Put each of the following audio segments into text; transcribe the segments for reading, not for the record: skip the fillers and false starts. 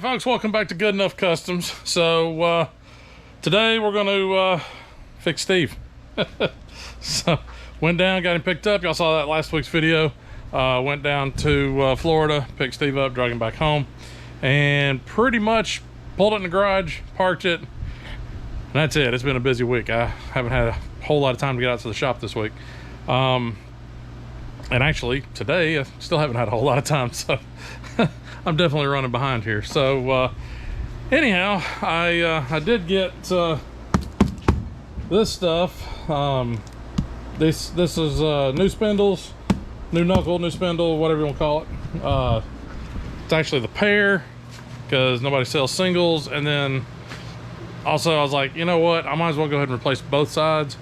right, folks, welcome back to Good Enough Customs. So today we're going to fix Steve. So went down, got him picked up. Y'all saw that last week's video. Went down to Florida, picked Steve up, dragged him back home, and pretty much pulled it in the garage, parked it, and that's it. It's been a busy week. I haven't had a whole lot of time to get out to the shop this week. And actually today I still haven't had a whole lot of time, so I'm definitely running behind here. So anyhow, I did get this stuff. This is new spindles, new knuckle, new spindle, whatever you want to call it. It's actually the pair because nobody sells singles. And then also I was like, you know what, I might as well go ahead and replace both sides.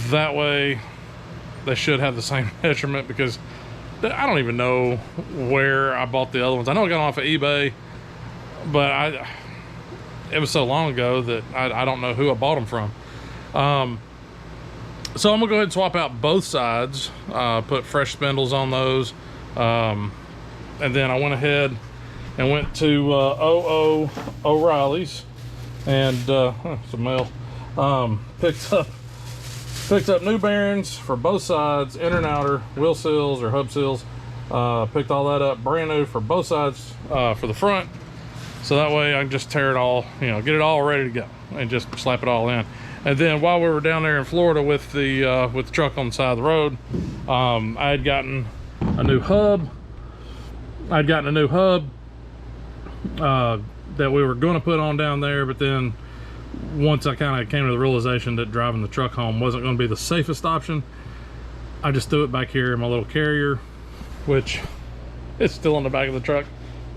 That way they should have the same measurement, because I don't even know where I bought the other ones. I know I got them off of eBay, but it was so long ago that I don't know who I bought them from. So I'm gonna go ahead and swap out both sides, put fresh spindles on those, and then I went ahead and went to O'Reilly's and some mail. Picked up new bearings for both sides, inner and outer, wheel seals or hub seals. Picked all that up brand new for both sides, for the front, so that way I can just tear it all, you know, get it all ready to go and just slap it all in. And then while we were down there in Florida with the truck on the side of the road, I had gotten a new hub. That we were going to put on down there, but then once I kind of came to the realization that driving the truck home wasn't going to be the safest option, I just threw it back here in my little carrier, which is still in the back of the truck.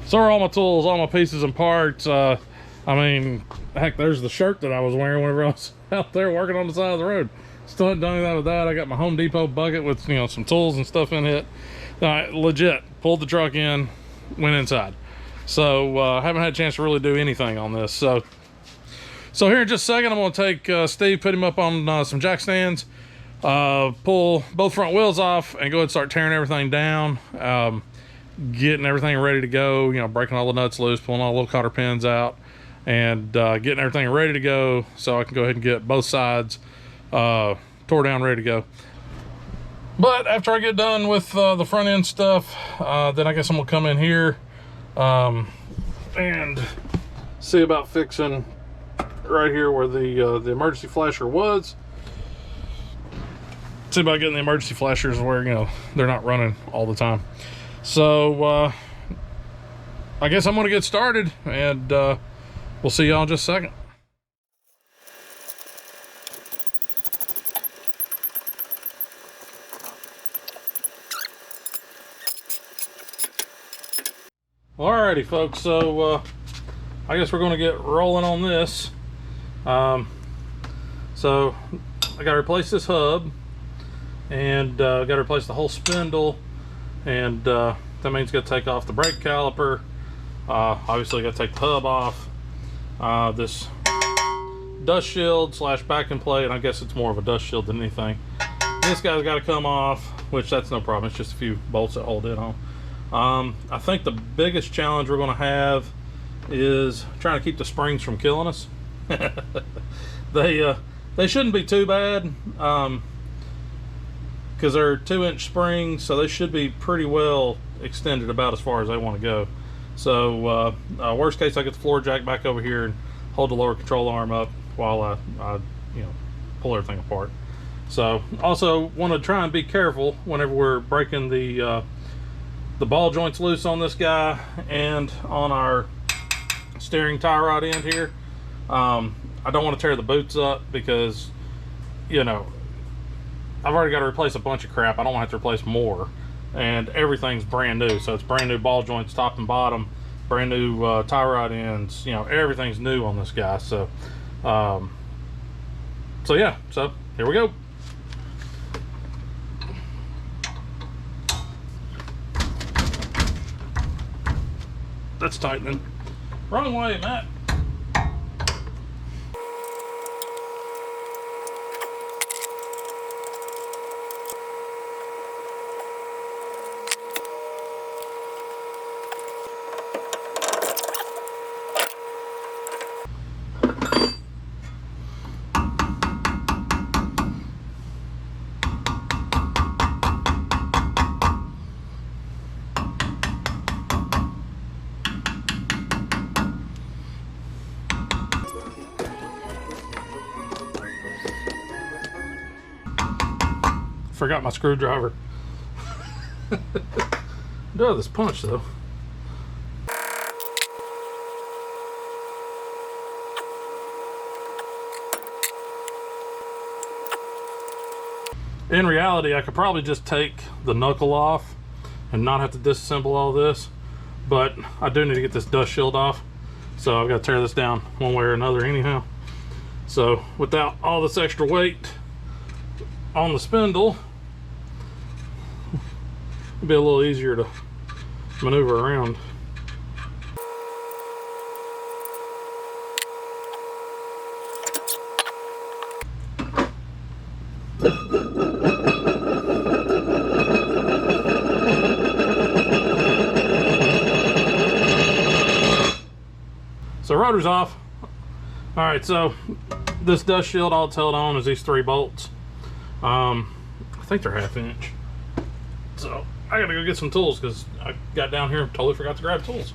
So are all my tools, all my pieces and parts. I mean, heck, there's the shirt that I was wearing whenever I was out there working on the side of the road. Still haven't done anything with that. I got my Home Depot bucket with, you know, some tools and stuff in it. I legit pulled the truck in, went inside. So I haven't had a chance to really do anything on this. So here in just a second, I'm going to take Steve, put him up on some jack stands, pull both front wheels off, and go ahead and start tearing everything down, getting everything ready to go, you know, breaking all the nuts loose, pulling all the little cotter pins out, and getting everything ready to go so I can go ahead and get both sides tore down, ready to go. But after I get done with the front end stuff, then I guess I'm going to come in here and see about fixing right here where the emergency flasher was. See about getting the emergency flashers where, you know, they're not running all the time. So I guess I'm gonna get started, and we'll see y'all in just a second. Alrighty, folks, so I guess we're gonna get rolling on this. So I gotta replace this hub, and gotta replace the whole spindle, and that means gotta take off the brake caliper. Obviously gotta take the hub off, this dust shield slash backing plate, and I guess it's more of a dust shield than anything. This guy's got to come off, which that's no problem. It's just a few bolts that hold it on. I think the biggest challenge we're going to have is trying to keep the springs from killing us. They shouldn't be too bad, because they're 2-inch springs, so they should be pretty well extended about as far as they want to go. So worst case, I get the floor jack back over here and hold the lower control arm up while I you know, pull everything apart. So also want to try and be careful whenever we're breaking the ball joints loose on this guy and on our steering tie rod end here. I don't want to tear the boots up because, you know, I've already got to replace a bunch of crap. I don't want to have to replace more, and everything's brand new. So it's brand new ball joints top and bottom, brand new tie rod ends, you know, everything's new on this guy. So so yeah, so here we go. That's tightening. Wrong way, Matt. forgot my screwdriver. Do have this punch though. In reality, I could probably just take the knuckle off and not have to disassemble all this, but I do need to get this dust shield off, so I've got to tear this down one way or another anyhow. So without all this extra weight on the spindle, it'll be a little easier to maneuver around. So rotor's off. All right, so this dust shield, all it's held on is these 3 bolts. I think they're 1/2 inch. So I gotta go get some tools because I got down here and totally forgot to grab tools.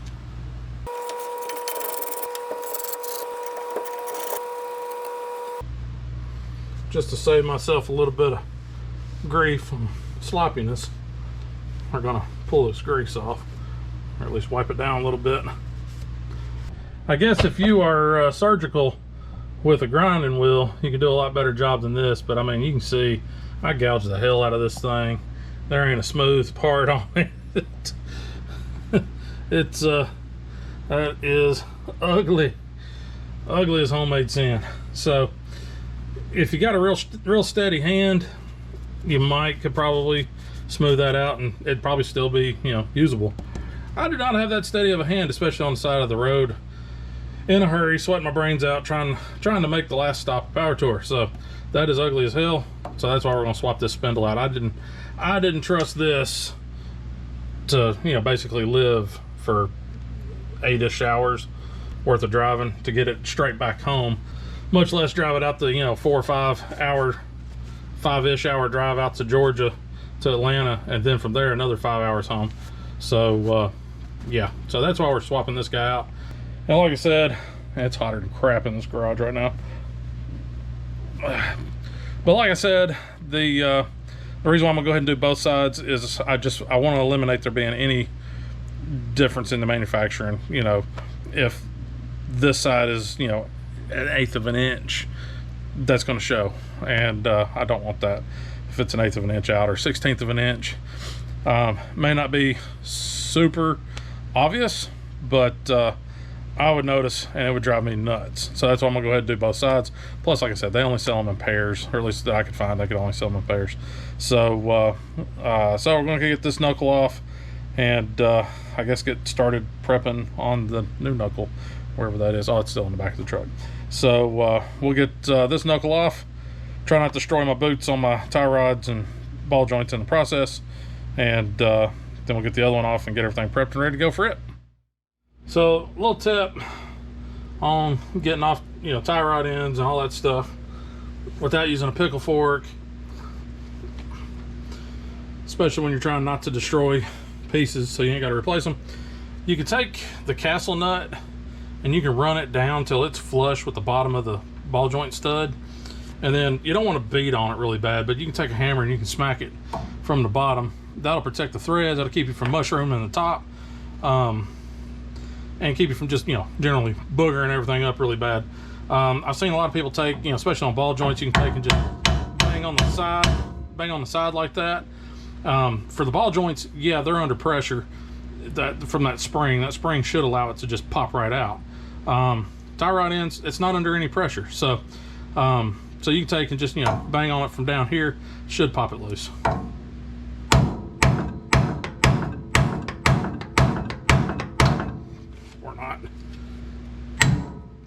Just to save myself a little bit of grief and sloppiness, we're gonna pull this grease off, or at least wipe it down a little bit. I guess if you are surgical with a grinding wheel, you can do a lot better job than this, but I mean, you can see I gouged the hell out of this thing. There ain't a smooth part on it. That is ugly as homemade sand. So if you got a real steady hand, you could probably smooth that out and it'd probably still be, you know, usable. I do not have that steady of a hand, especially on the side of the road, in a hurry, sweating my brains out, trying to make the last stop power tour. So that is ugly as hell. So that's why we're gonna swap this spindle out. I didn't trust this to, you know, basically live for 8-ish hours worth of driving to get it straight back home, much less drive it out the, you know, 4 or 5-ish hour drive out to Georgia to Atlanta, and then from there another 5 hours home. So yeah, so that's why we're swapping this guy out. And like I said, it's hotter than crap in this garage right now. But like I said, the reason why I'm gonna go ahead and do both sides is I want to eliminate there being any difference in the manufacturing. You know, if this side is, you know, an 1/8 of an inch, that's going to show, and I don't want that. If it's an 1/8 of an inch out or 1/16 of an inch, may not be super obvious, but I would notice and it would drive me nuts. So that's why I'm gonna go ahead and do both sides. Plus, like I said, they only sell them in pairs, or at least that I could find, they could only sell them in pairs. So we're gonna get this knuckle off and I guess get started prepping on the new knuckle, wherever that is. Oh, it's still in the back of the truck. So we'll get this knuckle off, try not to destroy my boots on my tie rods and ball joints in the process, and then we'll get the other one off and get everything prepped and ready to go for it. So, a little tip on getting off, you know, tie rod ends and all that stuff without using a pickle fork, especially when you're trying not to destroy pieces so you ain't got to replace them. You can take the castle nut and you can run it down till it's flush with the bottom of the ball joint stud, and then you don't want to beat on it really bad, but you can take a hammer and you can smack it from the bottom. That'll protect the threads, that'll keep you from mushrooming the top, and keep you from just, you know, generally boogering everything up really bad. I've seen a lot of people take, you know, especially on ball joints, you can take and just bang on the side like that. For the ball joints, yeah, they're under pressure from that spring should allow it to just pop right out. Tie rod ends, it's not under any pressure, so so you can take and just, you know, bang on it from down here, should pop it loose.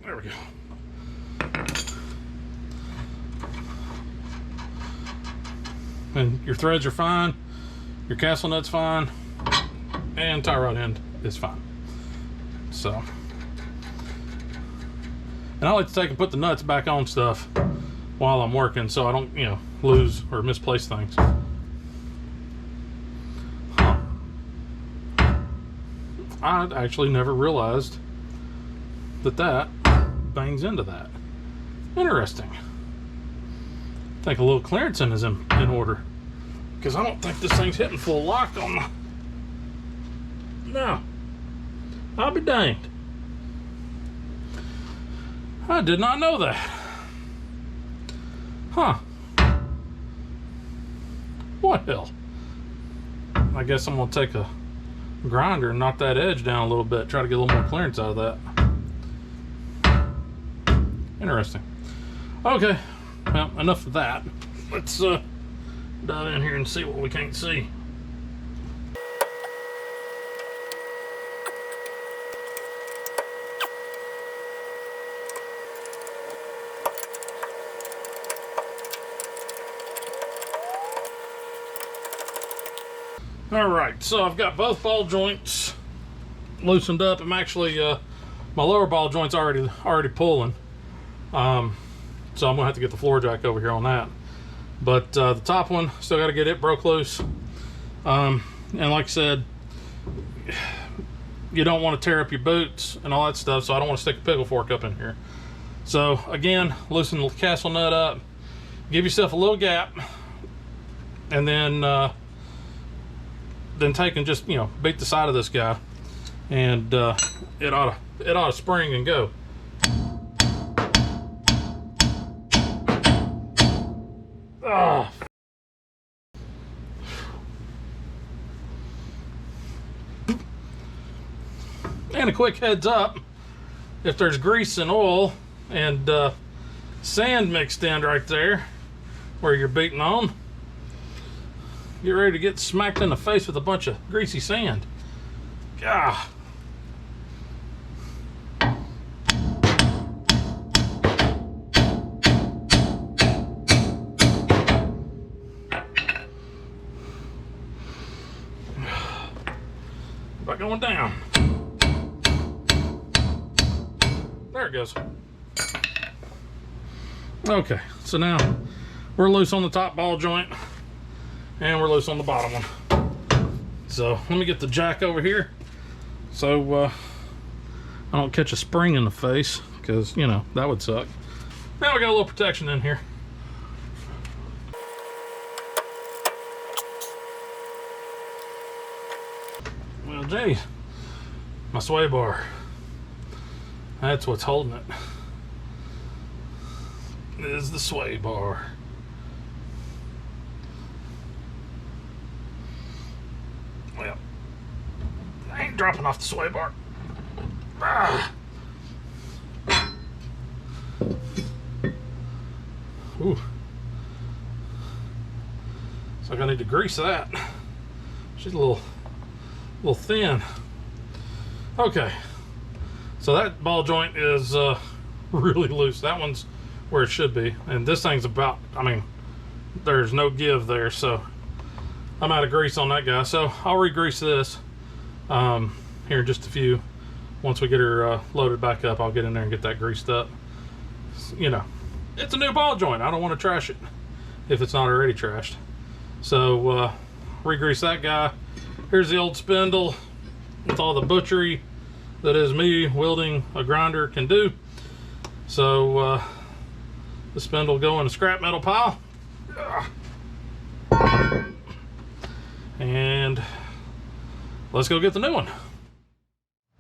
There we go. And your threads are fine, your castle nut's fine, and tie rod end is fine. So, and I like to take and put the nuts back on stuff while I'm working so I don't, you know, lose or misplace things. I actually never realized that bangs into that. Interesting. I think a little clearancing is in order. because I don't think this thing's hitting full lock on the... No. I'll be danged. I did not know that. Huh. What hell? I guess I'm gonna take a grinder and knock that edge down a little bit, try to get a little more clearance out of that. Interesting. Okay, well, enough of that. Let's dive in here and see what we can't see. Alright, so I've got both ball joints loosened up. I'm actually, my lower ball joint's already pulling. So I'm gonna have to get the floor jack over here on that. But the top one, still gotta get it broke loose. And like I said, you don't want to tear up your boots and all that stuff, so I don't want to stick a pickle fork up in here. So again, loosen the castle nut up, give yourself a little gap, and then take and just, you know, beat the side of this guy, and it ought to spring and go. Oh. And a quick heads up, if there's grease and oil and sand mixed in right there where you're beating on, get ready to get smacked in the face with a bunch of greasy sand. Gah. About going down. There it goes. Okay, so now we're loose on the top ball joint and we're loose on the bottom one. So let me get the jack over here so I don't catch a spring in the face, because, you know, that would suck. Now we got a little protection in here. Well, geez, my sway bar. That's what's holding it. Is the sway bar. Well, I ain't dropping off the sway bar. Ah. Ooh. So I need to grease that. She's a little thin. Okay. So that ball joint is really loose. That one's where it should be. And this thing's about, I mean, there's no give there. So I'm out of grease on that guy. So I'll re-grease this here in just a few. Once we get her loaded back up, I'll get in there and get that greased up. You know, it's a new ball joint. I don't want to trash it if it's not already trashed. So re-grease that guy. Here's the old spindle with all the butchery that is me wielding a grinder can do. So the spindle will go in a scrap metal pile. And let's go get the new one.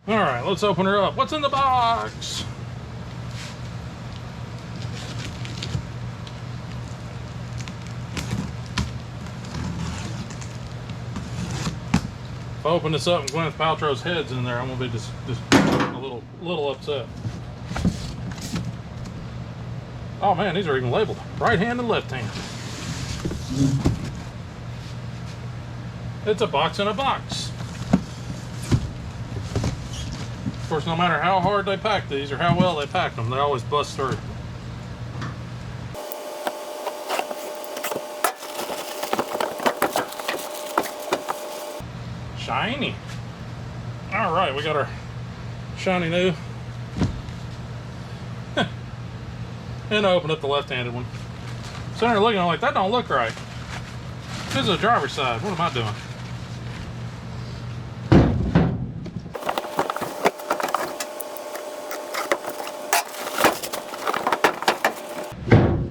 All right, let's open her up. What's in the box? If I open this up and Gwyneth Paltrow's head's in there, I'm gonna be just a little upset. Oh man, these are even labeled right hand and left hand. It's a box in a box. Of course, no matter how hard they pack these or how well they pack them, they always bust through. Shiny. All right, we got our shiny new. And I open up the left-handed one. Sitting there looking, I'm like, that don't look right. This is the driver's side. What am I doing?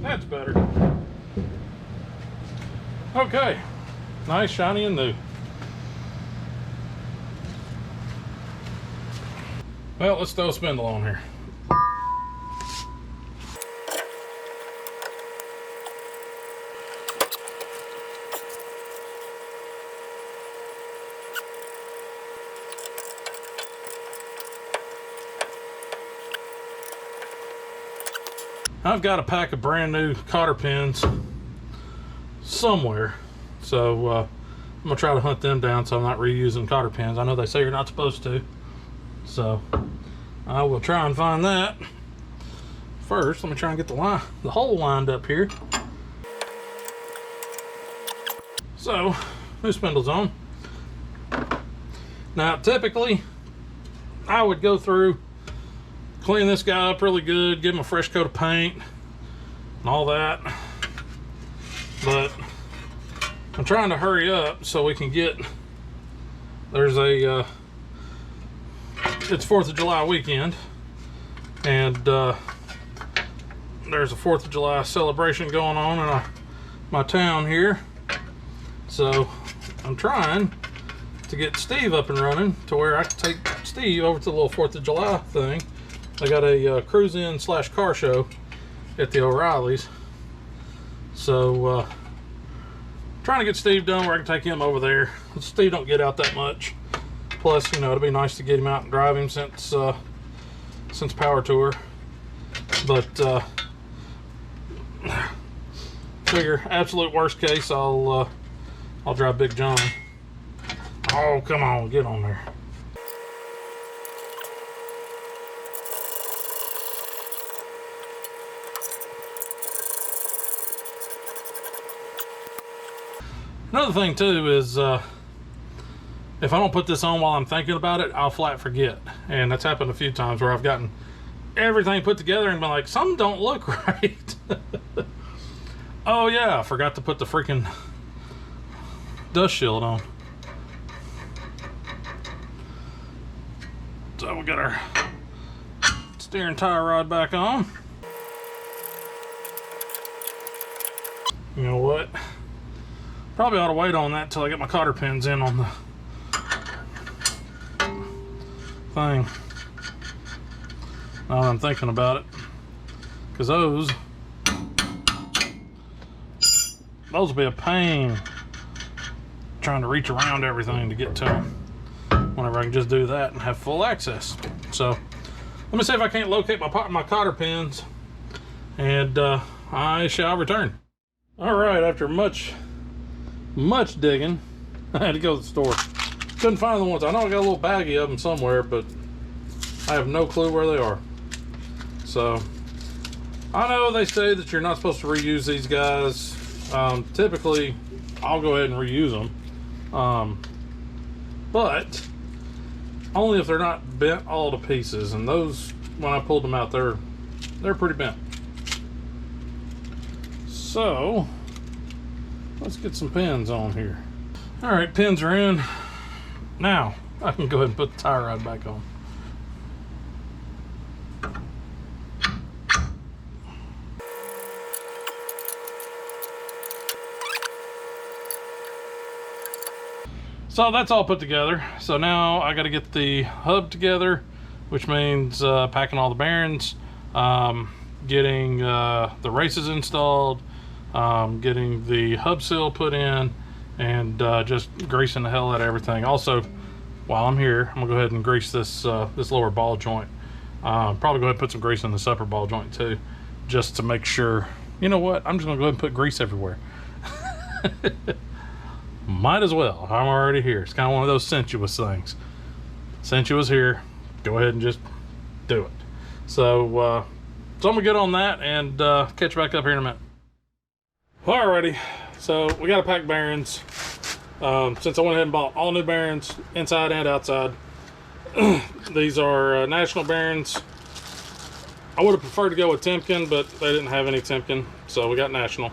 That's better. Okay, Nice, shiny, and new. Well, let's throw a spindle on here. I've got a pack of brand new cotter pins somewhere, so I'm gonna try to hunt them down so I'm not reusing cotter pins. I know they say you're not supposed to, so I will try and find that. First, let me try and get the hole lined up here. So, new spindles on. Now, typically, I would go through, clean this guy up really good, give him a fresh coat of paint and all that, but I'm trying to hurry up so we can get, there's a it's 4th of July weekend, and there's a 4th of July celebration going on in my town here, so I'm trying to get Steve up and running to where I can take Steve over to the little 4th of July thing. They got a cruise-in / car show at the O'Reilly's. So, trying to get Steve done where I can take him over there. Steve don't get out that much. Plus, you know, it'd be nice to get him out and drive him since Power Tour. But, figure, absolute worst case, I'll drive Big John. Oh, come on, get on there. Another thing too is if I don't put this on while I'm thinking about it, I'll flat forget. And that's happened a few times where I've gotten everything put together and been like, some don't look right. Oh yeah, I forgot to put the freaking dust shield on. So we got our steering tie rod back on. You know what? Probably ought to wait on that till I get my cotter pins in on the thing. Now that I'm thinking about it, because those will be a pain trying to reach around everything to get to them whenever I can just do that and have full access. So let me see if I can't locate my cotter pins, and I shall return. All right, after much digging, I had to go to the store. Couldn't find the ones. I know I got a little baggie of them somewhere, but I have no clue where they are. So I know they say that you're not supposed to reuse these guys. Typically I'll go ahead and reuse them, but only if they're not bent all to pieces, and those, when I pulled them out, they're pretty bent. So let's get some pins on here. All right, pins are in. Now I can go ahead and put the tie rod back on. So that's all put together. So now I got to get the hub together, which means packing all the bearings, getting the races installed, getting the hub seal put in, and just greasing the hell out of everything. Also, while I'm here, I'm gonna go ahead and grease this this lower ball joint. Probably go ahead and put some grease in this upper ball joint too, just to make sure. You know what? I'm just gonna go ahead and put grease everywhere. Might as well. I'm already here. It's kind of one of those sensuous things. Sensuous here. Go ahead and just do it. So I'm gonna get on that and catch you back up here in a minute. Alrighty, so we got to pack bearings. Since I went ahead and bought all new bearings, inside and outside. These are National bearings. I would have preferred to go with Timken, but they didn't have any Timken, so we got National.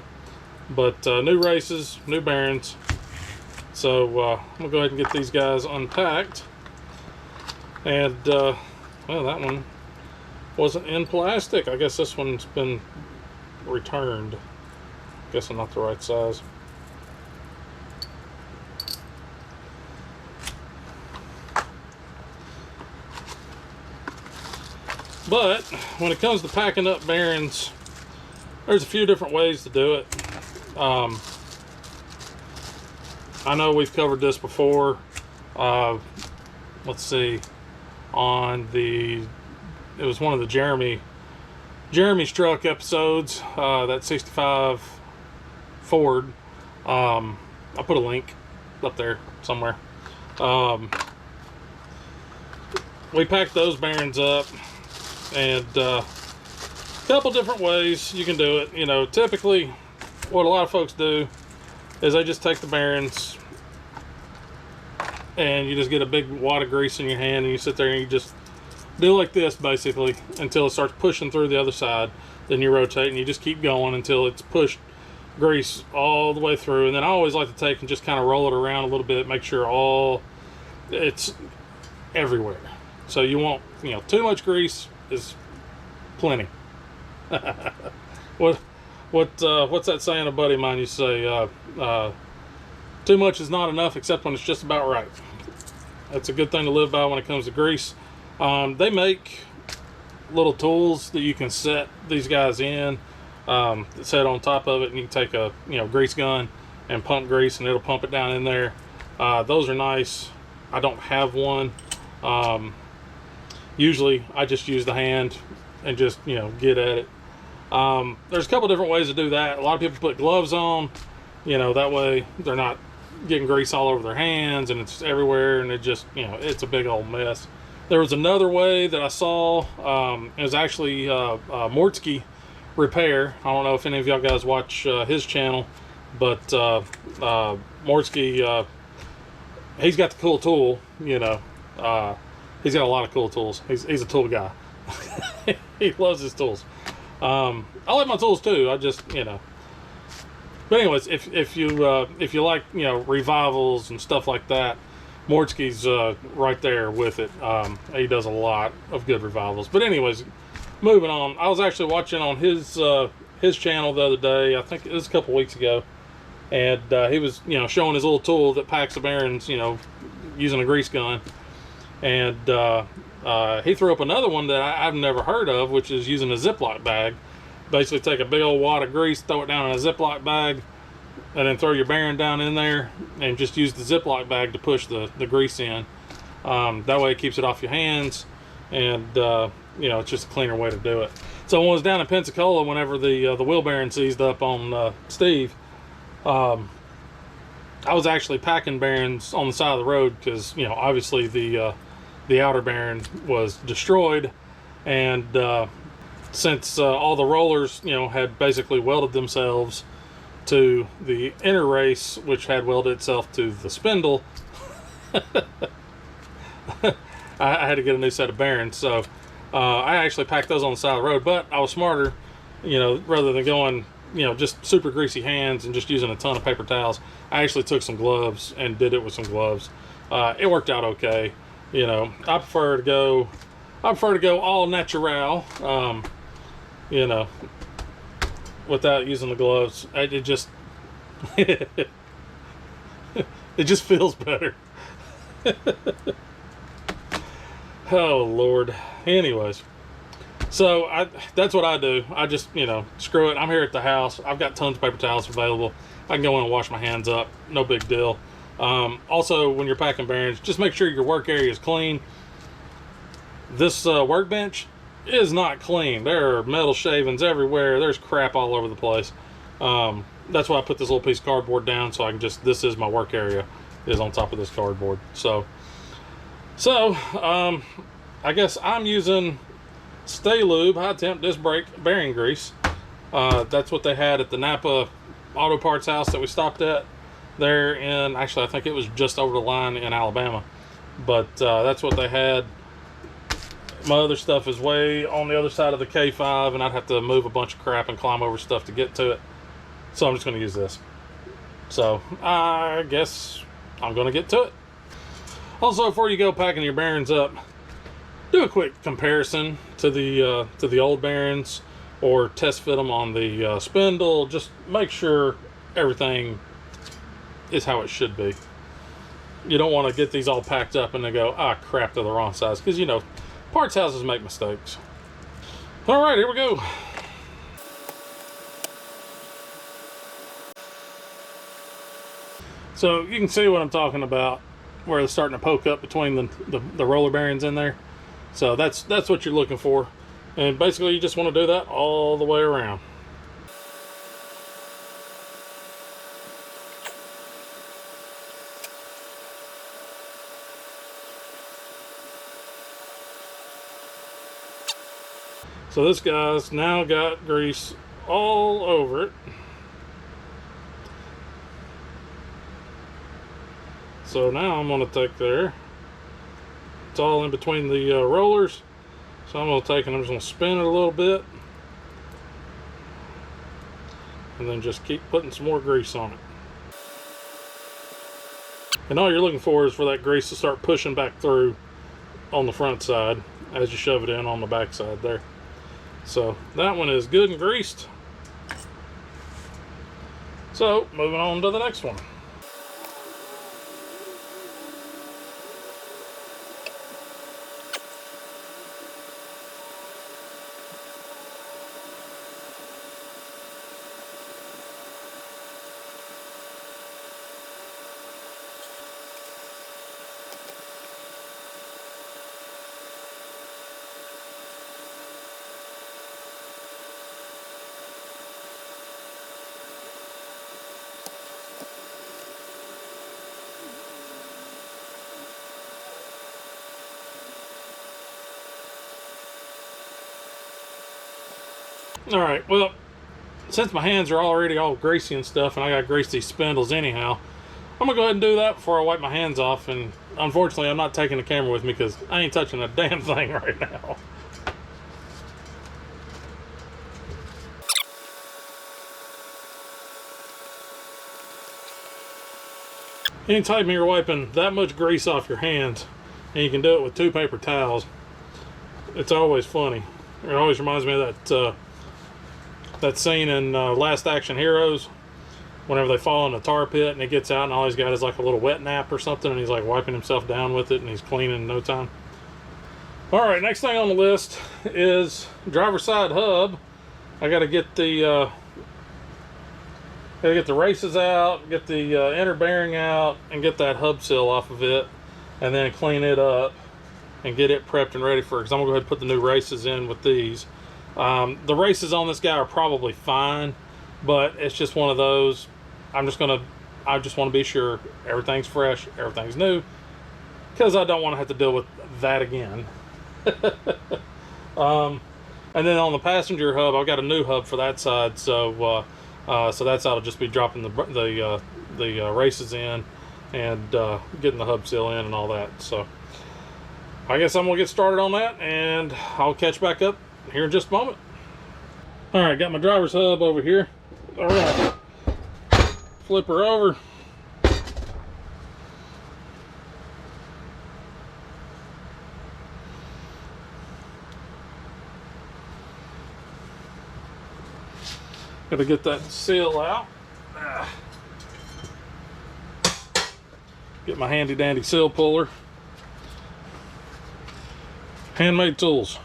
But new races, new bearings. So I'm gonna go ahead and get these guys unpacked. And well, that one wasn't in plastic. I guess this one's been returned. Guess I'm not the right size. But when it comes to packing up bearings, there's a few different ways to do it. I know we've covered this before. Let's see, on it was one of the Jeremy's truck episodes, that 65 Ford. I'll put a link up there somewhere. We packed those bearings up, and a couple different ways you can do it. You know, typically what a lot of folks do is they just take the bearings and you just get a big wad of grease in your hand and you sit there and you just do like this basically until it starts pushing through the other side. Then you rotate and you just keep going until it's pushed grease all the way through. And then I always like to take and just kind of roll it around a little bit, make sure it's everywhere. So you won't, you know, too much grease is plenty. What's that saying a buddy of mine used to say? Too much is not enough except when it's just about right. That's a good thing to live by when it comes to grease. They make little tools that you can set these guys in, set on top of it, and you can take a grease gun and pump grease and it'll pump it down in there. Those are nice. I don't have one. Usually I just use the hand and just get at it. There's a couple different ways to do that. A lot of people put gloves on, that way they're not getting grease all over their hands and it's everywhere, and it just it's a big old mess. There was another way that I saw. It was actually Mortsky Repair. I don't know if any of y'all guys watch his channel, but Mortsky, he's got the cool tool. He's got a lot of cool tools. He's a tool guy. He loves his tools. I like my tools too. I just But anyways, if you like revivals and stuff like that, Mortsky's right there with it. He does a lot of good revivals. But anyways, moving on. I was actually watching on his channel the other day. I think it was a couple weeks ago, and he was showing his little tool that packs the bearings using a grease gun, and he threw up another one that I've never heard of, which is using a Ziploc bag. Basically take a big old wad of grease, throw it down in a Ziploc bag, and then throw your bearing down in there and just use the Ziploc bag to push the grease in. That way it keeps it off your hands, and it's just a cleaner way to do it. So when I was down in Pensacola, whenever the wheel bearing seized up on Steve, I was actually packing bearings on the side of the road because obviously the outer bearing was destroyed, and since all the rollers had basically welded themselves to the inner race, which had welded itself to the spindle, I had to get a new set of bearings. So I actually packed those on the side of the road, but I was smarter, rather than going just super greasy hands and just using a ton of paper towels. I actually took some gloves and did it with some gloves. It worked out okay. I prefer to go all natural, without using the gloves. It just it just feels better. Oh Lord. Anyways, so that's what I do. I just screw it. I'm here at the house. I've got tons of paper towels available. I can go in and wash my hands up. No big deal. Also, when you're packing bearings, just make sure your work area is clean. This workbench is not clean. There are metal shavings everywhere. There's crap all over the place. That's why I put this little piece of cardboard down, so I can this is my work area, is on top of this cardboard. So I guess I'm using Stay Lube high temp disc brake bearing grease. That's what they had at the Napa Auto Parts house that we stopped at there in, actually I think it was just over the line in Alabama, but that's what they had. My other stuff is way on the other side of the K5, and I'd have to move a bunch of crap and climb over stuff to get to it. So I'm just going to use this. So I guess I'm going to get to it. Also, before you go packing your bearings up, do a quick comparison to the old bearings, or test fit them on the spindle. Just make sure everything is how it should be. You don't want to get these all packed up and they go, ah crap, they're the wrong size, because parts houses make mistakes. All right, here we go. So you can see what I'm talking about, where it's starting to poke up between the roller bearings in there. So that's what you're looking for. And basically you just want to do that all the way around. So this guy's now got grease all over it. So now I'm going to take there. It's all in between the rollers. So I'm going to take and I'm just going to spin it a little bit. And then just keep putting some more grease on it. And all you're looking for is for that grease to start pushing back through on the front side as you shove it in on the back side there. So that one is good and greased. So moving on to the next one. Alright, well, since my hands are already all greasy and stuff, and I got grease these spindles anyhow, I'm going to go ahead and do that before I wipe my hands off. And unfortunately, I'm not taking the camera with me because I ain't touching a damn thing right now. Anytime you're wiping that much grease off your hands, and you can do it with 2 paper towels, it's always funny. It always reminds me of that scene in Last Action Heroes, whenever they fall in a tar pit and he gets out and all he's got is like a little wet nap or something, and he's like wiping himself down with it and he's cleaning in no time. Alright, next thing on the list is driver's side hub. I gotta get the races out, get the inner bearing out, and get that hub seal off of it, and then clean it up and get it prepped and ready for it, because I'm gonna go ahead and put the new races in with these. The races on this guy are probably fine, but it's just one of those. I just want to be sure everything's fresh, everything's new, because I don't want to have to deal with that again. And then on the passenger hub, I've got a new hub for that side, so so that side will just be dropping the races in and getting the hub seal in and all that. So I guess I'm gonna get started on that, and I'll catch back up here in just a moment. Alright, got my driver's hub over here. Alright, flip her over. Gotta get that seal out. Get my handy dandy seal puller. Handmade tools.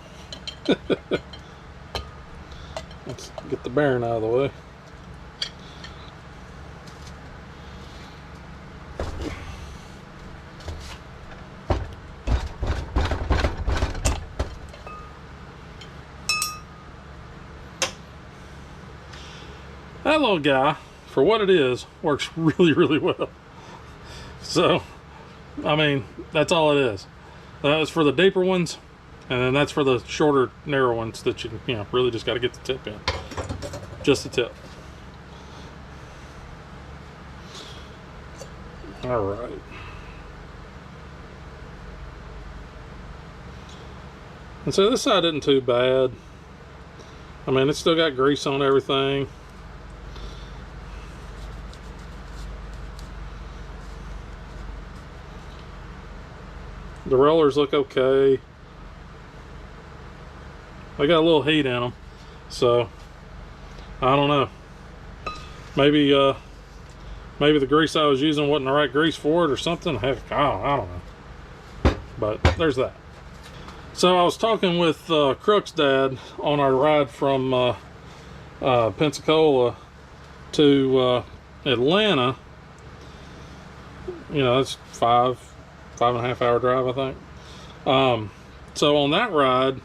Let's get the bearing out of the way. That little guy, for what it is, works really, really well. So, I mean, that's all it is. That was for the deeper ones. And then that's for the shorter, narrow ones that you know, really just got to get the tip in. Just the tip. All right. And so this side isn't too bad. I mean, it's still got grease on everything. The rollers look okay. They got a little heat in them, so I don't know. Maybe the grease I was using wasn't the right grease for it or something. Heck, I don't know. But there's that. So I was talking with Crook's dad on our ride from Pensacola to Atlanta. You know, it's five and a half hour drive, I think. So on that ride,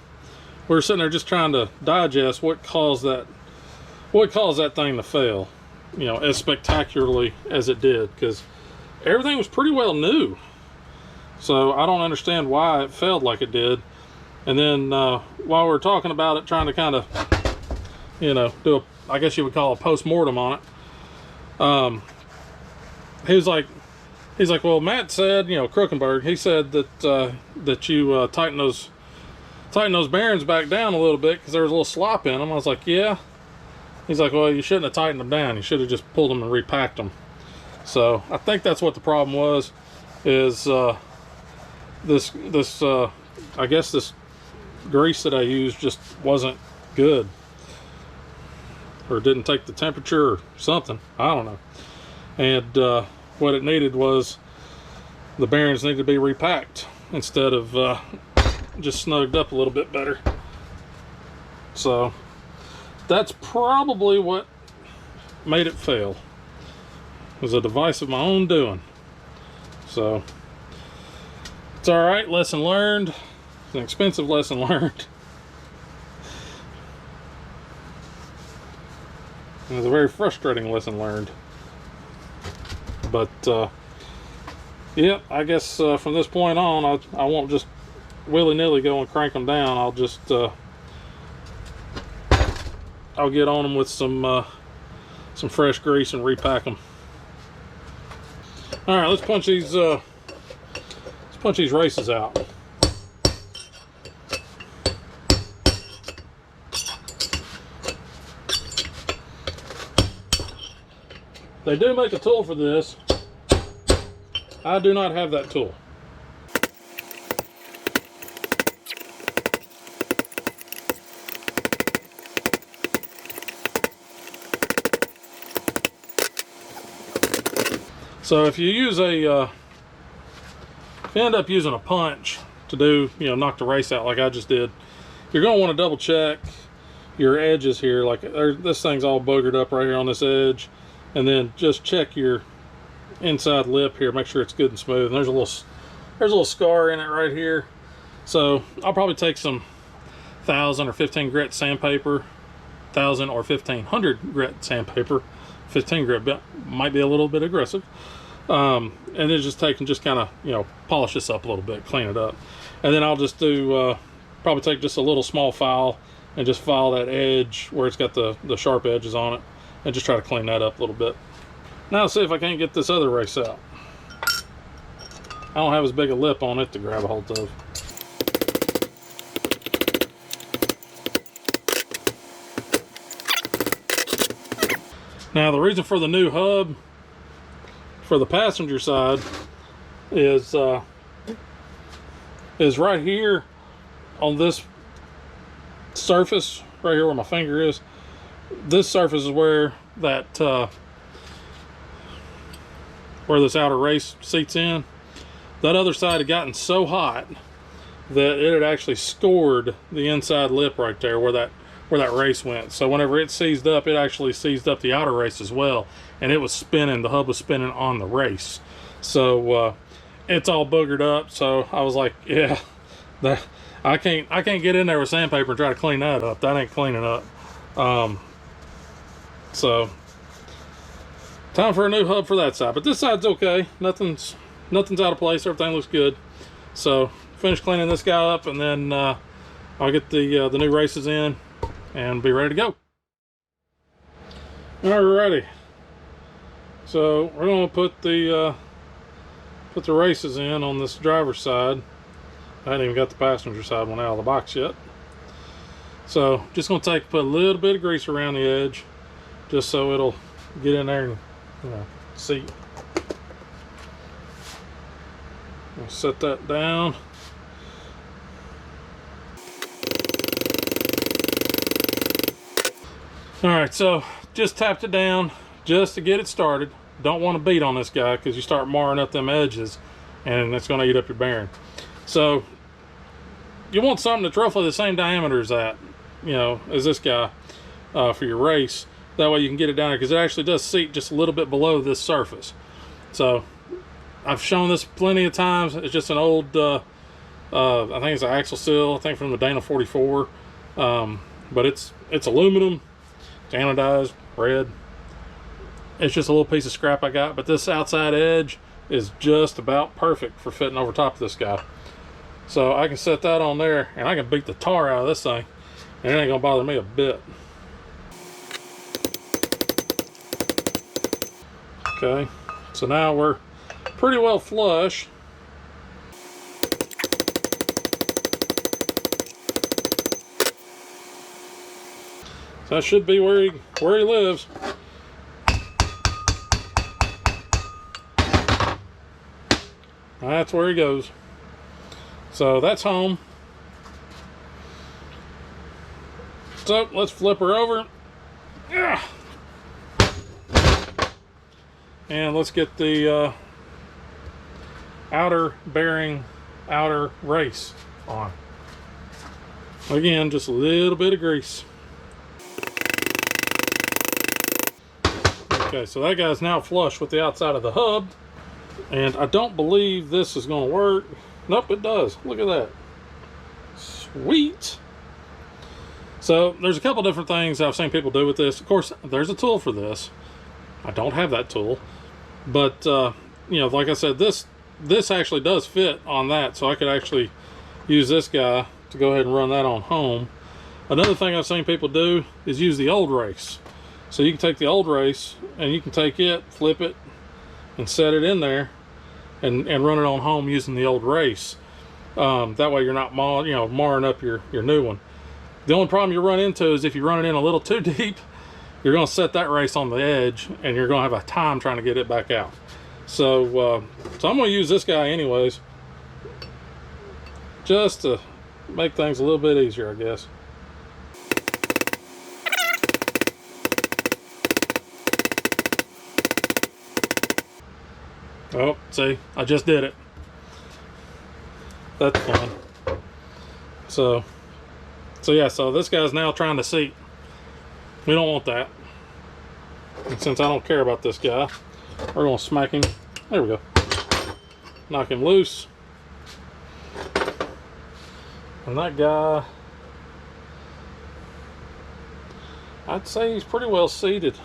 we were sitting there just trying to digest what caused that thing to fail, you know, as spectacularly as it did, because everything was pretty well new. So I don't understand why it failed like it did. And then while we were talking about it, trying to kind of, you know, do a, I guess you would call a post-mortem on it, he's like, well, Matt said, you know, Crookenberg, he said that that you tighten those bearings back down a little bit because there was a little slop in them. I was like, yeah. He's like, well, you shouldn't have tightened them down. You should have just pulled them and repacked them. So I think that's what the problem was, is this I guess this grease that I used just wasn't good, or didn't take the temperature or something. I don't know. And what it needed was the bearings needed to be repacked instead of just snugged up a little bit better. So that's probably what made it fail. It was a device of my own doing. So it's all right. Lesson learned. It's an expensive lesson learned. It was a very frustrating lesson learned. But yeah, I guess from this point on, I won't just willy-nilly go and crank them down. I'll just I'll get on them with some fresh grease and repack them. All right, let's punch these races out. They do make a tool for this. I do not have that tool. So if you use if you end up using a punch to do, you know, knock the race out like I just did, you're going to want to double check your edges here. Like this thing's all boogered up right here on this edge, and then just check your inside lip here, make sure it's good and smooth. And there's a little scar in it right here. So I'll probably take some 1,000 or 15 grit sandpaper, 1,000 or 1,500 grit sandpaper. 15 grit might be a little bit aggressive, and then just take and just kind of, you know, polish this up a little bit, clean it up. And then I'll just do probably take just a little small file and just file that edge where it's got the sharp edges on it, and just try to clean that up a little bit. Now let's see if I can't get this other race out. I don't have as big a lip on it to grab a hold of. Now the reason for the new hub for the passenger side is right here on this surface, right here where my finger is. This surface is where that where this outer race seats in. That other side had gotten so hot that it had actually scored the inside lip right there where that race went. So whenever it seized up, it actually seized up the outer race as well, and it was spinning. The hub was spinning on the race, so it's all boogered up. So I was like, yeah, I can't get in there with sandpaper and try to clean that up. That ain't cleaning up. So time for a new hub for that side, but this side's okay. Nothing's out of place. Everything looks good. So finish cleaning this guy up, and then I'll get the new races in and be ready to go. Alrighty, so we're going to put the races in on this driver's side. I haven't even got the passenger side one out of the box yet. So just going to put a little bit of grease around the edge, just so it'll get in there and, you know, seat. I'll set that down. Alright, so just tapped it down just to get it started. Don't want to beat on this guy because you start marring up them edges and it's going to eat up your bearing. So you want something that's roughly the same diameter as that, you know, as this guy for your race. That way you can get it down there, because it actually does seat just a little bit below this surface. So I've shown this plenty of times. It's just an old, I think it's an axle seal, I think from the Dana 44. But it's aluminum, it's anodized, red. It's just a little piece of scrap I got, but this outside edge is just about perfect for fitting over top of this guy. So I can set that on there, and I can beat the tar out of this thing, and it ain't gonna bother me a bit. Okay, so now we're pretty well flush. So that should be where he lives. That's where he goes. So that's home. So let's flip her over. Yeah. And let's get the outer bearing, outer race on. Again, just a little bit of grease. Okay, so that guy's now flush with the outside of the hub. And I don't believe this is going to work. Nope, it does. Look at that. Sweet. So there's a couple different things I've seen people do with this. Of course, there's a tool for this. I don't have that tool. But, you know, like I said, this actually does fit on that. So I could actually use this guy to go ahead and run that on home. Another thing I've seen people do is use the old race. So you can take the old race and you can take it, flip it, and set it in there and run it on home using the old race. That way you're not marring up your new one. The only problem you run into is if you run it in a little too deep, you're going to set that race on the edge and you're going to have a time trying to get it back out. So I'm going to use this guy anyways, just to make things a little bit easier, I guess. Oh, see, I just did it. That's fun. So yeah, so this guy's now trying to seat. We don't want that. And since I don't care about this guy, we're gonna smack him. There we go. Knock him loose. And that guy, I'd say he's pretty well seated.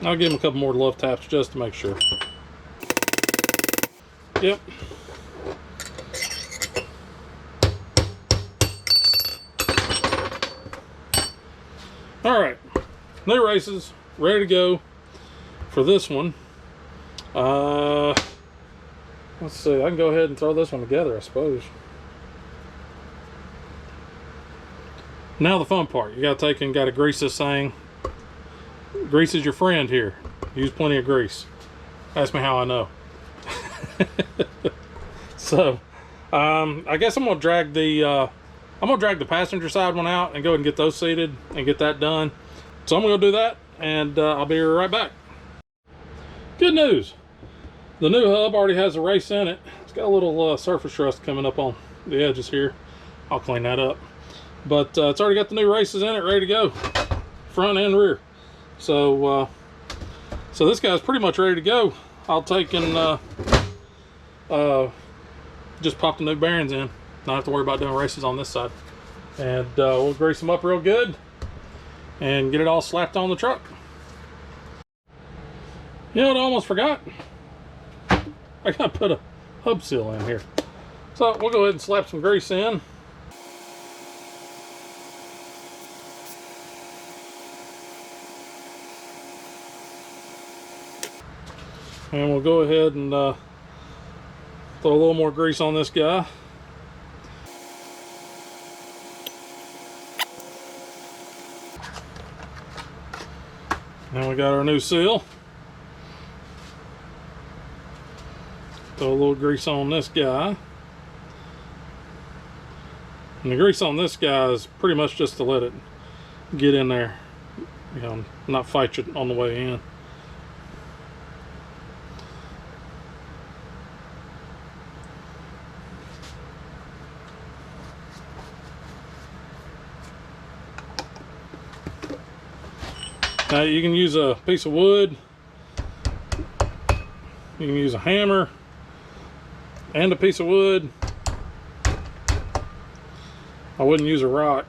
I'll give him a couple more love taps just to make sure. Yep. All right, new races ready to go for this one. Let's see, I can go ahead and throw this one together, I suppose. Now the fun part, you gotta grease this thing. Grease is your friend here. Use plenty of grease. Ask me how I know. So, I guess I'm gonna drag the passenger side one out and go ahead and get those seated and get that done. So I'm gonna go do that, and I'll be right back. Good news. The new hub already has a race in it. It's got a little surface rust coming up on the edges here. I'll clean that up. But it's already got the new races in it, ready to go. Front and rear. So this guy's pretty much ready to go. I'll take and just pop the new bearings in. Not have to worry about doing races on this side. And we'll grease them up real good and get it all slapped on the truck. You know what I almost forgot? I gotta put a hub seal in here. So we'll go ahead and slap some grease in. And we'll go ahead and throw a little more grease on this guy. Now we got our new seal. Throw a little grease on this guy. And the grease on this guy is pretty much just to let it get in there, you know, not fight you on the way in. Now you can use a piece of wood, you can use a hammer and a piece of wood. I wouldn't use a rock.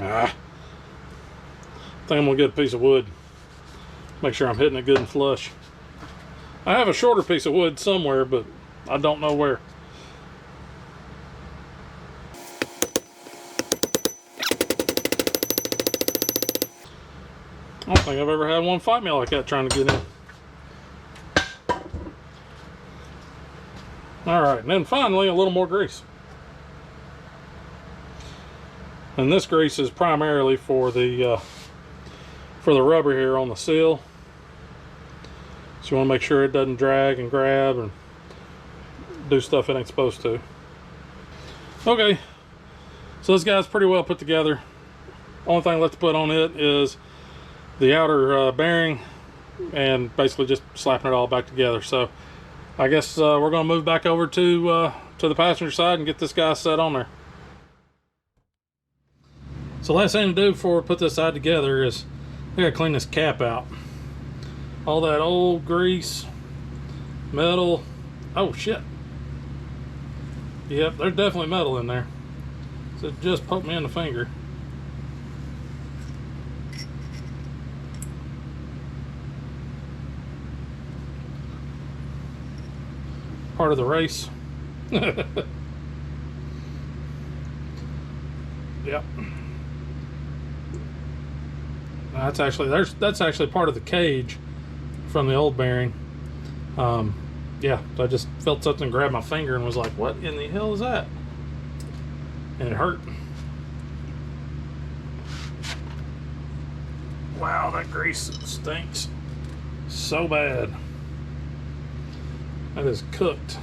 I think I'm gonna get a piece of wood. Make sure I'm hitting it good and flush. I have a shorter piece of wood somewhere, but I don't know where. I don't think I've ever had one fight me like that trying to get in. Alright, and then finally a little more grease. And this grease is primarily for the rubber here on the seal. So you want to make sure it doesn't drag and grab and do stuff it ain't supposed to. Okay, so this guy's pretty well put together. Only thing left to put on it is the outer bearing and basically just slapping it all back together. So I guess we're going to move back over to the passenger side and get this guy set on there. So last thing to do before we put this side together is I gotta clean this cap out. All that old grease, metal. Oh shit. Yep, there's definitely metal in there. So it just poked me in the finger. Part of the race. Yep. That's actually part of the cage from the old bearing. Yeah, so I just felt something grab my finger and was like, what in the hell is that? And it hurt. Wow, that grease stinks so bad. That is cooked.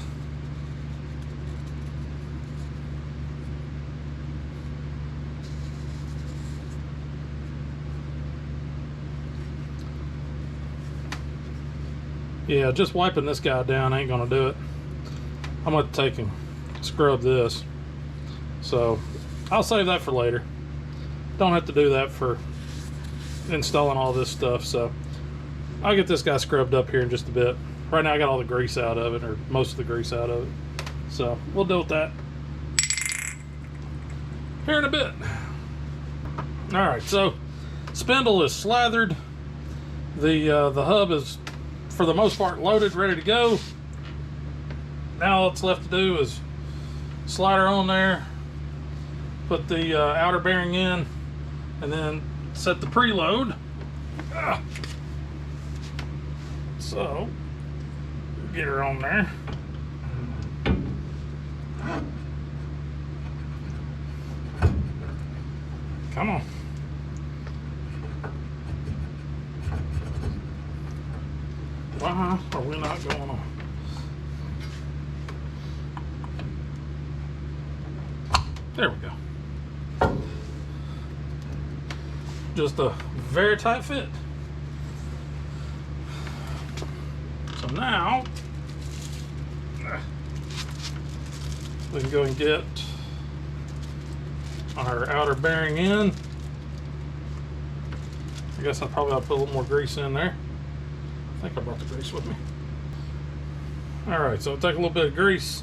Yeah, just wiping this guy down ain't gonna do it. I'm gonna take and scrub this. So I'll save that for later. Don't have to do that for installing all this stuff. So I'll get this guy scrubbed up here in just a bit. Right now I got all the grease out of it, or most of the grease out of it. So we'll deal with that here in a bit. Alright, so spindle is slathered. The hub is for the most part loaded, ready to go. Now all that's left to do is slide her on there, put the outer bearing in, and then set the preload. So get her on there. Come on. Why are we not going on? There we go. Just a very tight fit. So now we can go and get our outer bearing in. I guess I probably ought to put a little more grease in there. I think I brought the grease with me. Alright, so we'll take a little bit of grease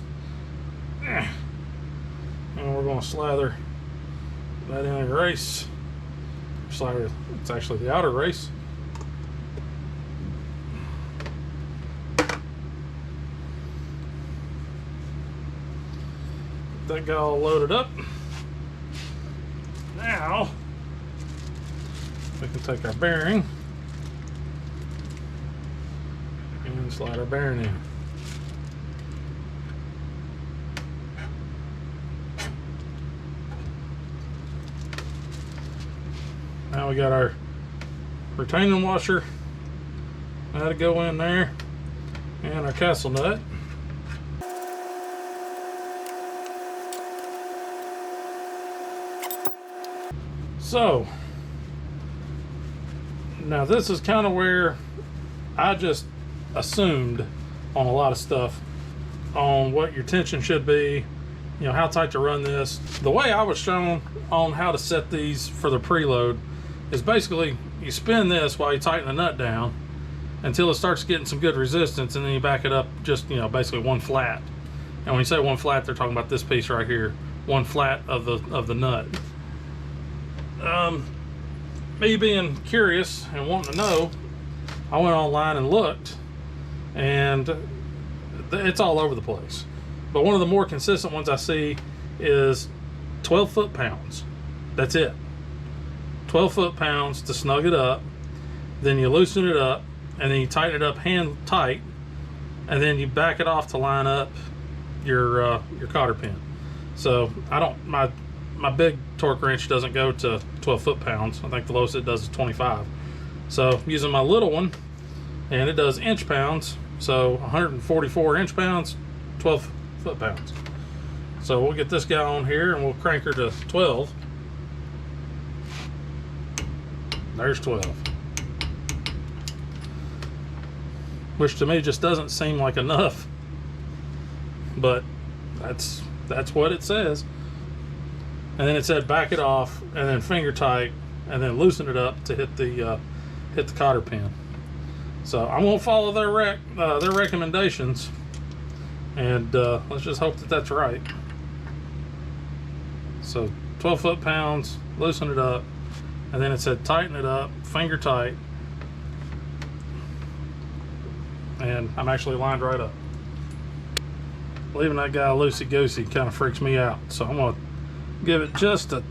and we're going to slather that inner race. Slather, it's actually the outer race. That got all loaded up. Now we can take our bearing and slide our bearing in. Now we got our retaining washer. That'll go in there, and our castle nut. So now this is kind of where I just assumed on a lot of stuff, on what your tension should be, you know, how tight to run this. The way I was shown on how to set these for the preload is basically you spin this while you tighten the nut down until it starts getting some good resistance, and then you back it up just, you know, basically one flat. And when you say one flat, they're talking about this piece right here, one flat of the nut. Me being curious and wanting to know, I went online and looked, and it's all over the place. But one of the more consistent ones I see is 12 foot-pounds. That's it. 12 foot-pounds to snug it up. Then you loosen it up, and then you tighten it up hand tight, and then you back it off to line up your cotter pin. So I don't, my big torque wrench doesn't go to 12 foot-pounds. I think the lowest it does is 25. So using my little one, and it does inch-pounds, so 144 inch-pounds, 12 foot-pounds. So we'll get this guy on here and we'll crank her to 12. There's 12. Which to me just doesn't seem like enough, but that's what it says. And then it said back it off and then finger tight and then loosen it up to hit the cotter pin. So I'm gonna follow their recommendations, and let's just hope that that's right. So 12 foot-pounds, loosen it up, and then it said tighten it up, finger tight, and I'm actually lined right up. Leaving that guy loosey-goosey kind of freaks me out, so I'm gonna give it just a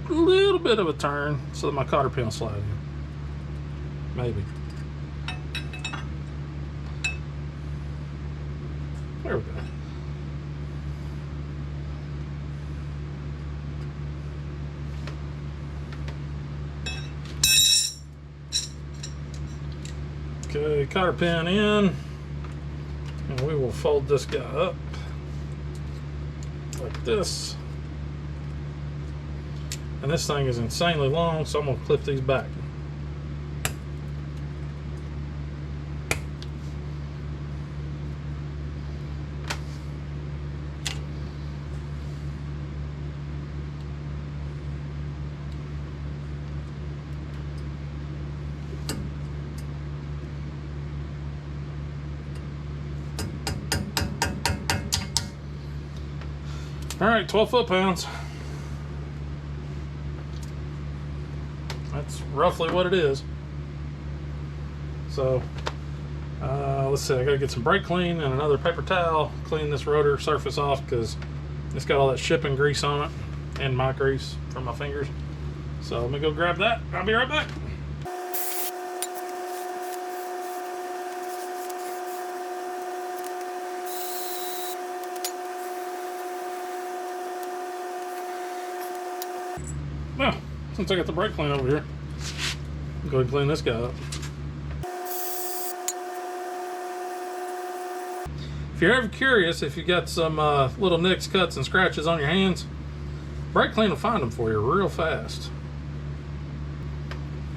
little bit of a turn so that my cotter pin will slide in. Maybe. There we go. Okay, cotter pin in, and we will fold this guy up like this. And this thing is insanely long, so I'm going to clip these back. All right, 12 foot-pounds. That's roughly what it is. So, let's see, I gotta get some brake clean and another paper towel, clean this rotor surface off because it's got all that shipping grease on it and my grease from my fingers. So let me go grab that. I'll be right back. Well, since I got the brake clean over here, I'll go ahead and clean this guy up. If you're ever curious if you got some little nicks, cuts, and scratches on your hands, brake clean will find them for you real fast.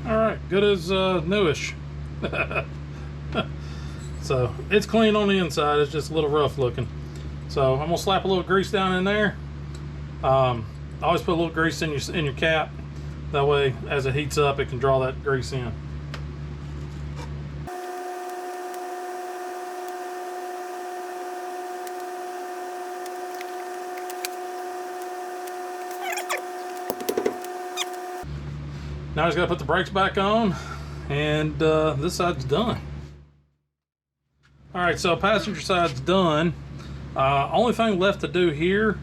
All right, good as newish. So it's clean on the inside, it's just a little rough looking. So I'm gonna slap a little grease down in there. Always put a little grease in your cap. That way, as it heats up, it can draw that grease in. Now I just gotta put the brakes back on, and this side's done. All right, so passenger side's done. Only thing left to do here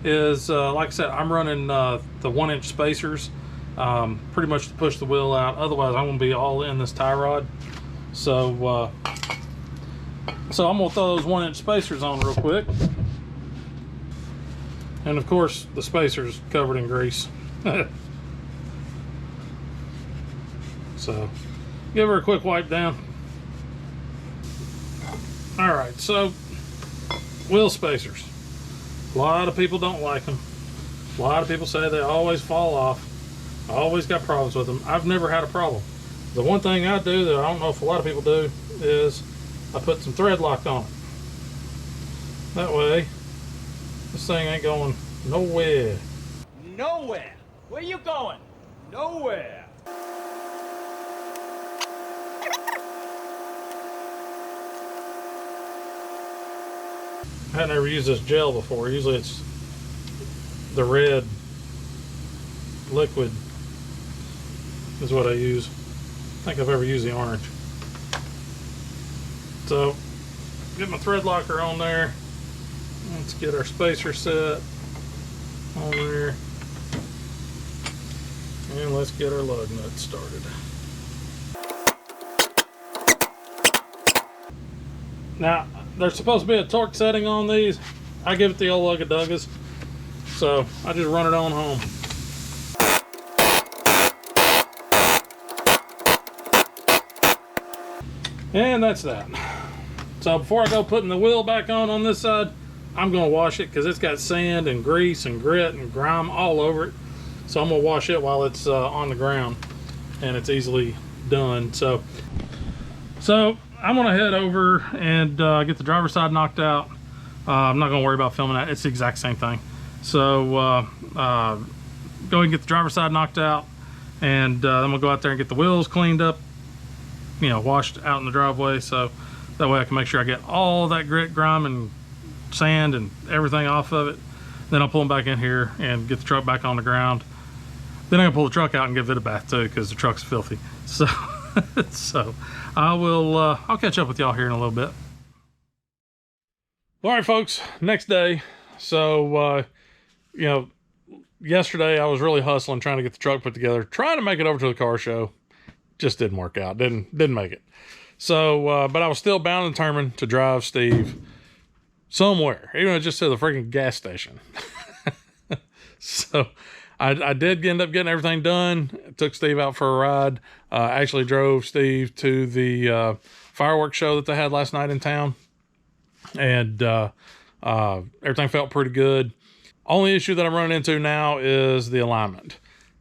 is, like I said, I'm running the 1-inch spacers pretty much to push the wheel out. Otherwise, I'm going to be all in this tie rod. So I'm going to throw those 1-inch spacers on real quick. And of course, the spacer's covered in grease. So give her a quick wipe down. All right, so wheel spacers. A lot of people don't like them. A lot of people say they always fall off. I always got problems with them. I've never had a problem. The one thing I do that I don't know if a lot of people do is I put some thread lock on it. That way, this thing ain't going nowhere. Nowhere. Where you going? Nowhere. I had never used this gel before. Usually it's the red liquid is what I use. I think I've ever used the orange. So, get my thread locker on there. Let's get our spacer set on there. And let's get our lug nuts started. Now, there's supposed to be a torque setting on these. I give it the old lug-a-duggas. So, I just run it on home. And that's that. So before I go putting the wheel back on this side, I'm going to wash it because it's got sand and grease and grit and grime all over it. So I'm going to wash it while it's on the ground, and it's easily done. So I'm going to head over and get the driver's side knocked out. I'm not going to worry about filming that. It's the exact same thing. So go ahead and get the driver's side knocked out, and then we'll go out there and get the wheels cleaned up, you know, washed out in the driveway, so that way I can make sure I get all that grit, grime, and sand and everything off of it. Then I'll pull them back in here and get the truck back on the ground. Then I'm gonna pull the truck out and give it a bath too, because the truck's filthy. So, so I'll catch up with y'all here in a little bit. All right, folks, next day. So, you know, yesterday I was really hustling, trying to get the truck put together, trying to make it over to the car show. Just didn't work out. Didn't make it. So, but I was still bound and determined to drive Steve somewhere, even just to the freaking gas station. So, I did end up getting everything done. Took Steve out for a ride. Actually drove Steve to the fireworks show that they had last night in town, and everything felt pretty good. Only issue that I'm running into now is the alignment.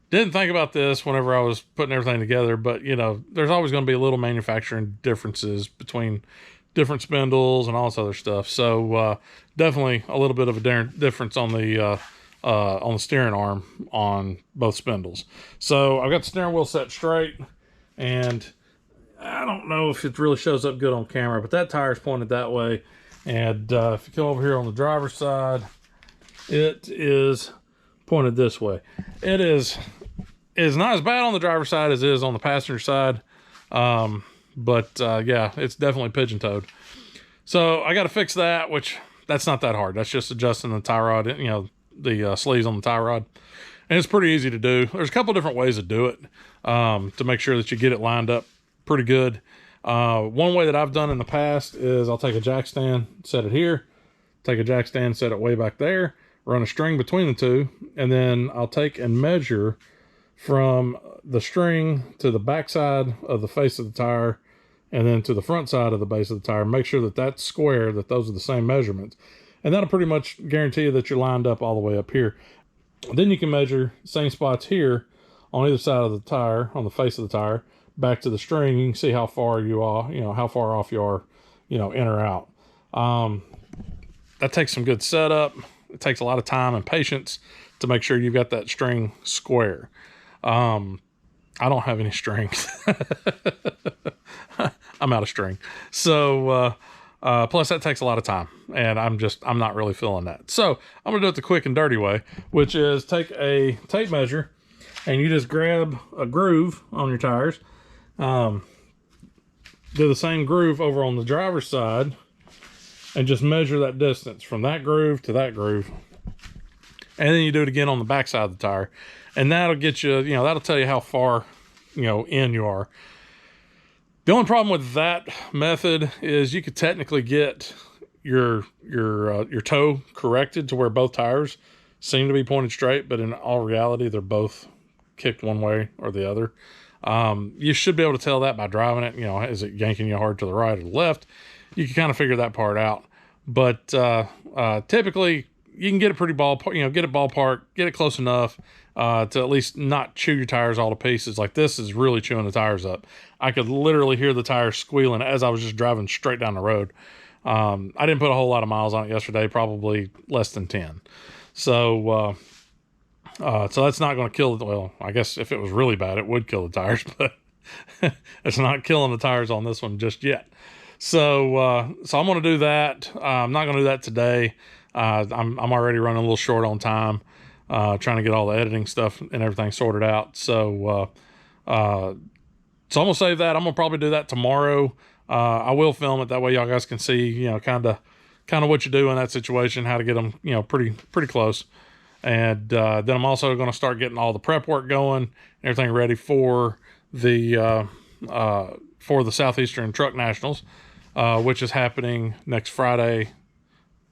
Didn't think about this whenever I was putting everything together, but you know, there's always going to be a little manufacturing differences between different spindles and all this other stuff. So definitely a little bit of a difference on the steering arm on both spindles. So I've got the steering wheel set straight, and I don't know if it really shows up good on camera, but that tire's pointed that way. And if you come over here on the driver's side, it is pointed this way. It is not as bad on the driver's side as it is on the passenger side. But yeah, it's definitely pigeon-toed. So I got to fix that, which that's not that hard. That's just adjusting the tie rod, you know, the sleeves on the tie rod. And it's pretty easy to do. There's a couple different ways to do it to make sure that you get it lined up pretty good. One way that I've done in the past is I'll take a jack stand, set it here, take a jack stand, set it way back there, run a string between the two, and then I'll take and measure from the string to the back side of the face of the tire and then to the front side of the base of the tire. Make sure that that's square, that those are the same measurements. And that'll pretty much guarantee you that you're lined up all the way up here. Then you can measure same spots here on either side of the tire, on the face of the tire, back to the string. You can see how far you are, you know, how far off you are, you know, in or out. That takes some good setup. It takes a lot of time and patience to make sure you've got that string square. I don't have any strings. I'm out of string. So, plus that takes a lot of time, and I'm not really feeling that. So I'm gonna do it the quick and dirty way, which is take a tape measure and you just grab a groove on your tires. Do the same groove over on the driver's side and just measure that distance from that groove to that groove. And then you do it again on the back side of the tire. And that'll get you, you know, that'll tell you how far, you know, in you are. The only problem with that method is you could technically get your toe corrected to where both tires seem to be pointed straight, but in all reality, they're both kicked one way or the other. You should be able to tell that by driving it. You know, is it yanking you hard to the right or the left? You can kind of figure that part out. But typically, you can get it pretty ballpark, you know, get it ballpark, get it close enough, to at least not chew your tires all to pieces. Like this is really chewing the tires up. I could literally hear the tires squealing as I was just driving straight down the road. I didn't put a whole lot of miles on it yesterday, probably less than 10. So that's not going to kill it. Well, I guess if it was really bad, it would kill the tires, but it's not killing the tires on this one just yet. So I'm going to do that. I'm not going to do that today. I'm already running a little short on time, trying to get all the editing stuff and everything sorted out. So I'm going to save that. I'm going to probably do that tomorrow. I will film it. That way y'all guys can see, kind of what you do in that situation, how to get them, pretty close. And then I'm also going to start getting all the prep work going, everything ready for the Southeastern Truck Nationals, which is happening next Friday.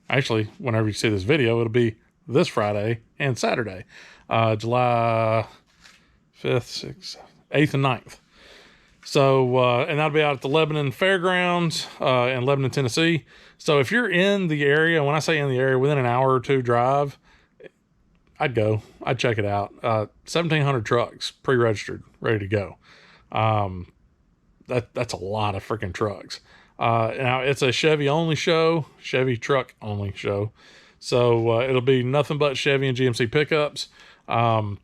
Actually, whenever you see this video, it'll be this Friday and Saturday, July 5th, 6th, 8th, and 9th. So, and that'll be out at the Lebanon Fairgrounds in Lebanon, Tennessee. So if you're in the area, when I say in the area, within an hour or two drive, I'd go. I'd check it out. 1,700 trucks pre-registered, ready to go. That's a lot of freaking trucks. Now it's a Chevy only show, Chevy truck only show. So it'll be nothing but Chevy and GMC pickups. And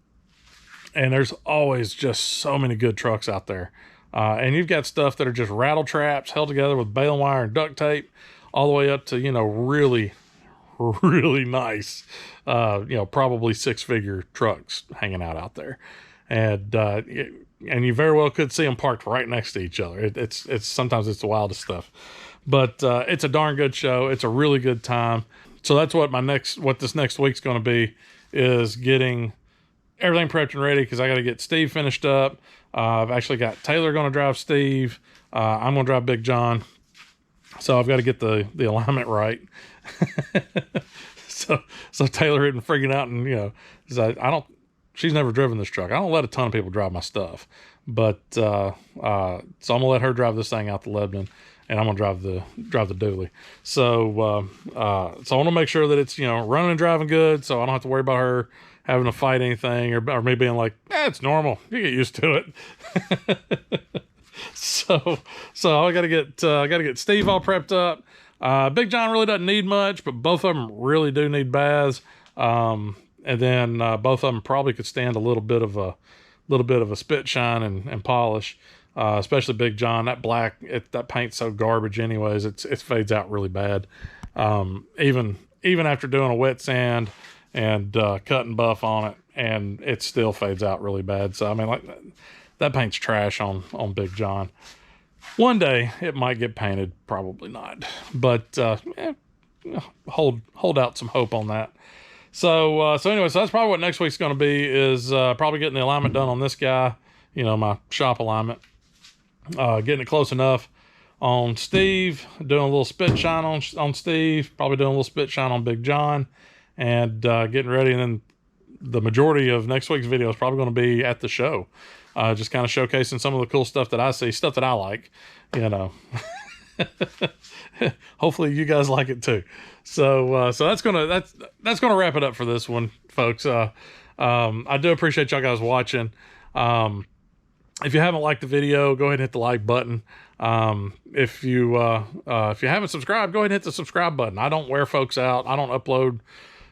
there's always just so many good trucks out there. And you've got stuff that are just rattle traps held together with baling wire and duct tape, all the way up to, really, really nice, probably 6-figure trucks hanging out there. And you very well could see them parked right next to each other. It's sometimes it's the wildest stuff, but it's a darn good show. It's a really good time. So that's what this next week's going to be, is getting everything prepped and ready, because I got to get Steve finished up. I've actually got Taylor going to drive Steve. I'm going to drive Big John. So I've got to get the alignment right. so Taylor isn't freaking out, and she's never driven this truck. I don't let a ton of people drive my stuff, but so I'm gonna let her drive this thing out to Lebanon, and I'm gonna drive the dually. So I want to make sure that it's running and driving good, so I don't have to worry about her having to fight anything, or me being like, it's normal, you get used to it. So I gotta get Steve all prepped up. Big John really doesn't need much, but both of them really do need baths. And then both of them probably could stand a little bit of a spit shine and polish. Especially Big John. That black, that paint's so garbage anyways. It fades out really bad. Even after doing a wet sand and cut and buff on it, and it still fades out really bad. So I mean, like, that paint's trash on Big John. One day it might get painted, probably not. But hold out some hope on that. So anyway, so that's probably what next week's going to be, is probably getting the alignment done on this guy, my shop alignment, getting it close enough on Steve, doing a little spit shine on Steve, probably doing a little spit shine on Big John, and getting ready. And then the majority of next week's video is probably going to be at the show, just kind of showcasing some of the cool stuff that I see, stuff that I like, Hopefully you guys like it too. So that's gonna wrap it up for this one, folks. I do appreciate y'all guys watching. If you haven't liked the video, go ahead and hit the like button. If you haven't subscribed, go ahead and hit the subscribe button. I don't wear folks out. I don't upload,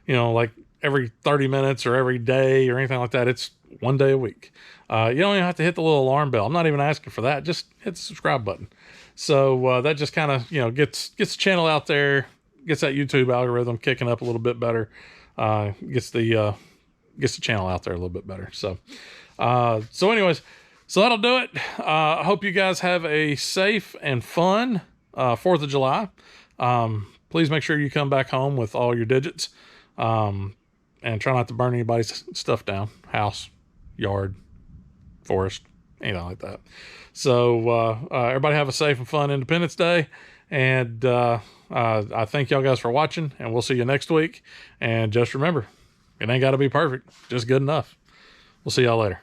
like every 30 minutes or every day or anything like that. It's one day a week. You don't even have to hit the little alarm bell. I'm not even asking for that. Just hit the subscribe button. So that just kind of, gets the channel out there, gets that YouTube algorithm kicking up a little bit better, gets the channel out there a little bit better. So anyways, so that'll do it. I hope you guys have a safe and fun 4th of July. Please make sure you come back home with all your digits, and try not to burn anybody's stuff down, house, yard, forest, anything like that. So everybody have a safe and fun Independence Day, and I thank y'all guys for watching, and we'll see you next week. And just remember, it ain't got to be perfect, just good enough. We'll see y'all later.